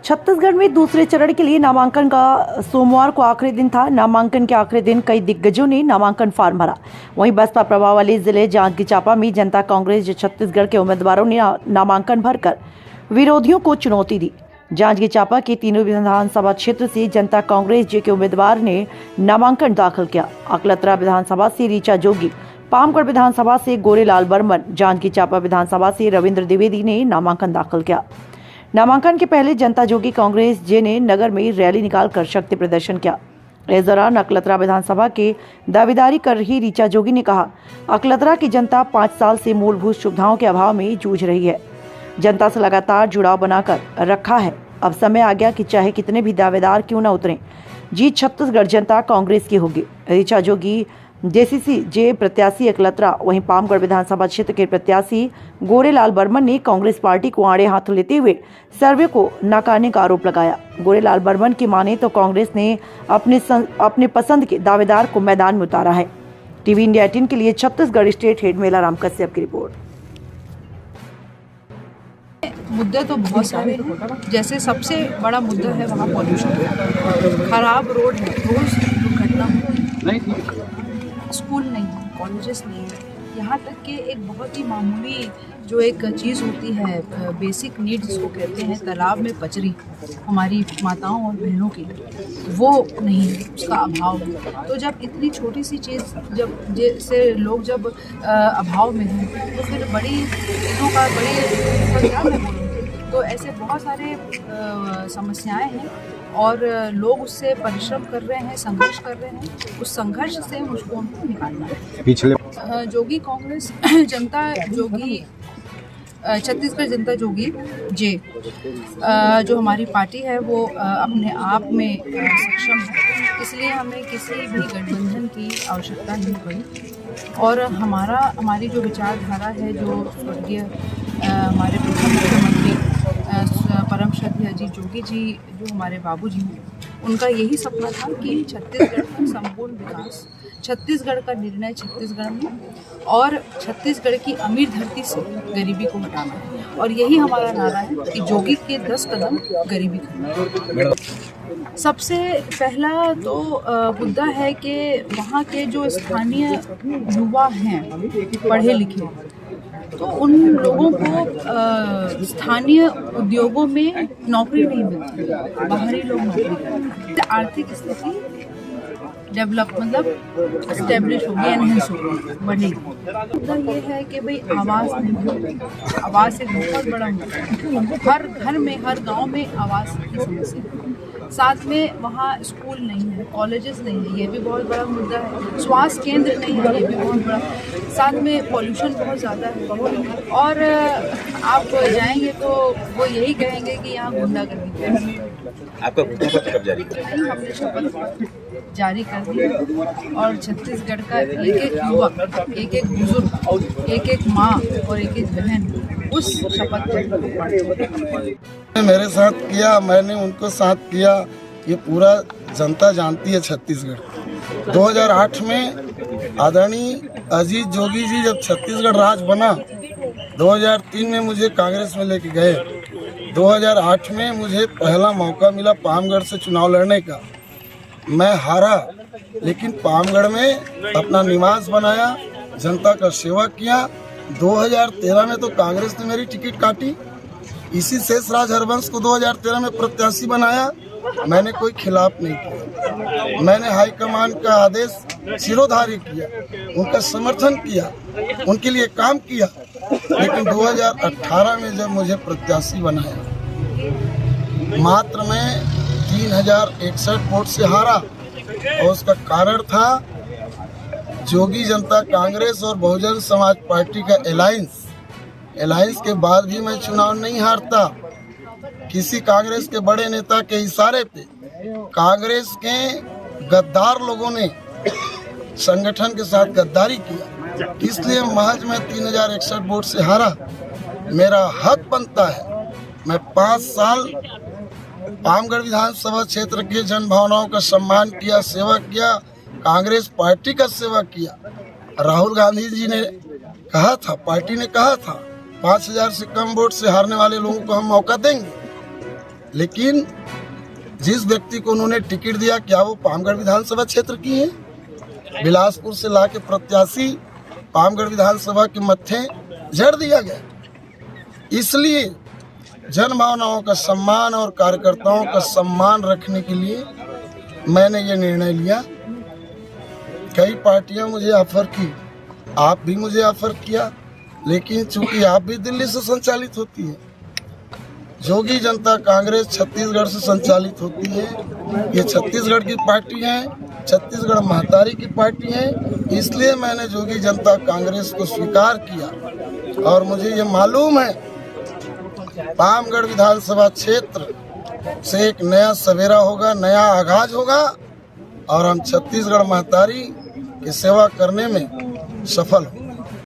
छत्तीसगढ़ में दूसरे चरण के लिए नामांकन का सोमवार को आखिरी दिन था। नामांकन के आखिरी दिन कई दिग्गजों ने नामांकन फार्म भरा। वहीं बसपा प्रभाव वाले जिले जांजगीर चांपा में जनता कांग्रेस छत्तीसगढ़ के उम्मीदवारों ने नामांकन भरकर विरोधियों को चुनौती दी। जांजगीर चांपा के तीनों विधानसभा क्षेत्र से जनता कांग्रेस जे के उम्मीदवार ने नामांकन दाखिल किया। अकलतरा विधानसभा से ऋचा जोगी, पामगढ़ विधानसभा से गोरेलाल बर्मन, जांजगीर चांपा विधानसभा से रविंद्र द्विवेदी ने नामांकन दाखिल किया। नामांकन के पहले जनता जोगी कांग्रेस जे ने नगर में रैली निकालकर शक्ति प्रदर्शन किया। इस दौरान अकलतरा विधानसभा के दावेदारी कर रही ऋचा जोगी ने कहा, अकलतरा की जनता 5 साल से मूलभूत सुविधाओं के अभाव में जूझ रही है। जनता से लगातार जुड़ाव बनाकर रखा है। अब समय आ गया कि चाहे कितने भी दावेदार क्यों न उतरें, जीत छत्तीसगढ़ जनता कांग्रेस की होगी। ऋचा जोगी जेसीसी जे प्रत्याशी अकलतरा, वहीं पामगढ़ विधानसभा क्षेत्र के प्रत्याशी गोरेलाल बर्मन ने कांग्रेस पार्टी को आड़े हाथ लेते हुए सर्वे को नकारने का आरोप लगाया। गोरेलाल बर्मन की माने तो कांग्रेस ने अपने पसंद के दावेदार को मैदान में उतारा है। टीवी इंडिया 18 के लिए छत्तीसगढ़ स्टेट हेड मेलाराम कश्यप की रिपोर्ट। मुद्दे तो बहुत सारे, जैसे सबसे बड़ा मुद्दा है वहाँ पॉल्यूशन, खराब रोड है, रोज दुर्घटना होती है, स्कूल नहीं है, कॉलेजेस नहीं है, यहाँ तक कि एक बहुत ही मामूली जो एक चीज़ होती है, बेसिक नीड जिसको कहते हैं, तालाब में पचरी हमारी माताओं और बहनों की, वो नहीं है, उसका अभाव है। तो जब इतनी छोटी सी चीज़ जब जैसे लोग जब अभाव में हैं तो फिर बड़ी चीज़ों का बड़ी क्या मैं बोलूँ, तो ऐसे बहुत सारे समस्याएं हैं और लोग उससे परिश्रम कर रहे हैं, संघर्ष कर रहे हैं। उस संघर्ष से मुझको उनको निकालना है। पिछले जोगी कांग्रेस जनता जोगी छत्तीसगढ़ जनता जोगी जे जो हमारी पार्टी है वो अपने आप में सक्षम है, इसलिए हमें किसी भी गठबंधन की आवश्यकता नहीं पड़ी। और हमारी जो विचारधारा है, जो स्वर्गीय हमारे प्रथम मुख्यमंत्री परम श्रद्धेय अजीत जोगी जी जो हमारे बाबूजी हैं, उनका यही सपना था कि छत्तीसगढ़ का संपूर्ण विकास, छत्तीसगढ़ का निर्णय छत्तीसगढ़ में, और छत्तीसगढ़ की अमीर धरती से गरीबी को हटाना है। और यही हमारा नारा है कि जोगी के 10 कदम गरीबी खत्म। सबसे पहला तो मुद्दा है कि वहाँ के जो स्थानीय युवा हैं पढ़े लिखे, तो उन लोगों को स्थानीय उद्योगों में नौकरी नहीं मिलती, बाहरी लोग नौकरी करते हैं। आर्थिक स्थिति डेवलप मतलब स्टेब्लिश होगी, एनहेंस होगी, बढ़ेगी। मुद्दा ये है कि भाई आवास नहीं, आवास एक बहुत बड़ा मुद्दा है। हर घर में, हर गांव में आवास की समस्या है। साथ में वहाँ स्कूल नहीं है, कॉलेजेस नहीं है, ये भी बहुत बड़ा मुद्दा है। स्वास्थ्य केंद्र नहीं है, ये भी बहुत बड़ा। साथ में पॉल्यूशन बहुत ज़्यादा है। और आप जाएंगे तो वो यही कहेंगे कि यहाँ गुंडागर्दी है। आपका शपथ कब जारी किया? हमने शपथ जारी कर दिया और छत्तीसगढ़ का एक-एक युवक, एक-एक बुजुर्ग, एक-एक माँ और एक-एक बहन उस शपथ पर मेरे साथ किया, मैंने उनको साथ किया। ये पूरा जनता जानती है। छत्तीसगढ़ 2008 में आदरणीय अजीत जोगी जी जब छत्तीसगढ़ राज्य बना, 2003 में मुझे कांग्रेस में लेके गए। 2008 में मुझे पहला मौका मिला पामगढ़ से चुनाव लड़ने का। मैं हारा, लेकिन पामगढ़ में अपना निवास बनाया, जनता का सेवा किया। 2013 में तो कांग्रेस ने मेरी टिकट काटी। इसी शेषराज हरवंश को 2013 में प्रत्याशी बनाया। मैंने कोई खिलाफ नहीं किया, मैंने हाईकमान का आदेश सिरोधार्य किया, उनका समर्थन किया, उनके लिए काम किया। लेकिन 2018 में जब मुझे प्रत्याशी बनाया, मात्र मैं 3061 वोट से हारा। और उसका कारण था जोगी जनता कांग्रेस और बहुजन समाज पार्टी का अलायंस के बाद भी मैं चुनाव नहीं हारता। किसी कांग्रेस के बड़े नेता के इशारे पे कांग्रेस के गद्दार लोगों ने संगठन के साथ गद्दारी किया, इसलिए महज मैं 3061 वोट से हारा। मेरा हक बनता है। मैं 5 साल पामगढ़ विधानसभा क्षेत्र के जन भावनाओं का सम्मान किया, सेवा किया, कांग्रेस पार्टी का सेवा किया। राहुल गांधी जी ने कहा था, पार्टी ने कहा था, 5000 से कम वोट से हारने वाले लोगों को हम मौका देंगे। लेकिन जिस व्यक्ति को उन्होंने टिकट दिया, क्या वो पामगढ़ विधानसभा क्षेत्र की है? बिलासपुर से लाके प्रत्याशी पामगढ़ विधानसभा के मत्थे जड़ दिया गया। इसलिए जन भावनाओं का सम्मान और कार्यकर्ताओं का सम्मान रखने के लिए मैंने ये निर्णय लिया। कई पार्टियां मुझे ऑफर की, आप भी मुझे ऑफर किया, लेकिन चूंकि आप भी दिल्ली से संचालित होती है, जोगी जनता कांग्रेस छत्तीसगढ़ से संचालित होती है, ये छत्तीसगढ़ की पार्टी है, छत्तीसगढ़ महतारी की पार्टी है, इसलिए मैंने जोगी जनता कांग्रेस को स्वीकार किया। और मुझे ये मालूम है पामगढ़ विधानसभा क्षेत्र से एक नया सवेरा होगा, नया आगाज होगा और हम छत्तीसगढ़ महतारी की सेवा करने में सफल होंगे।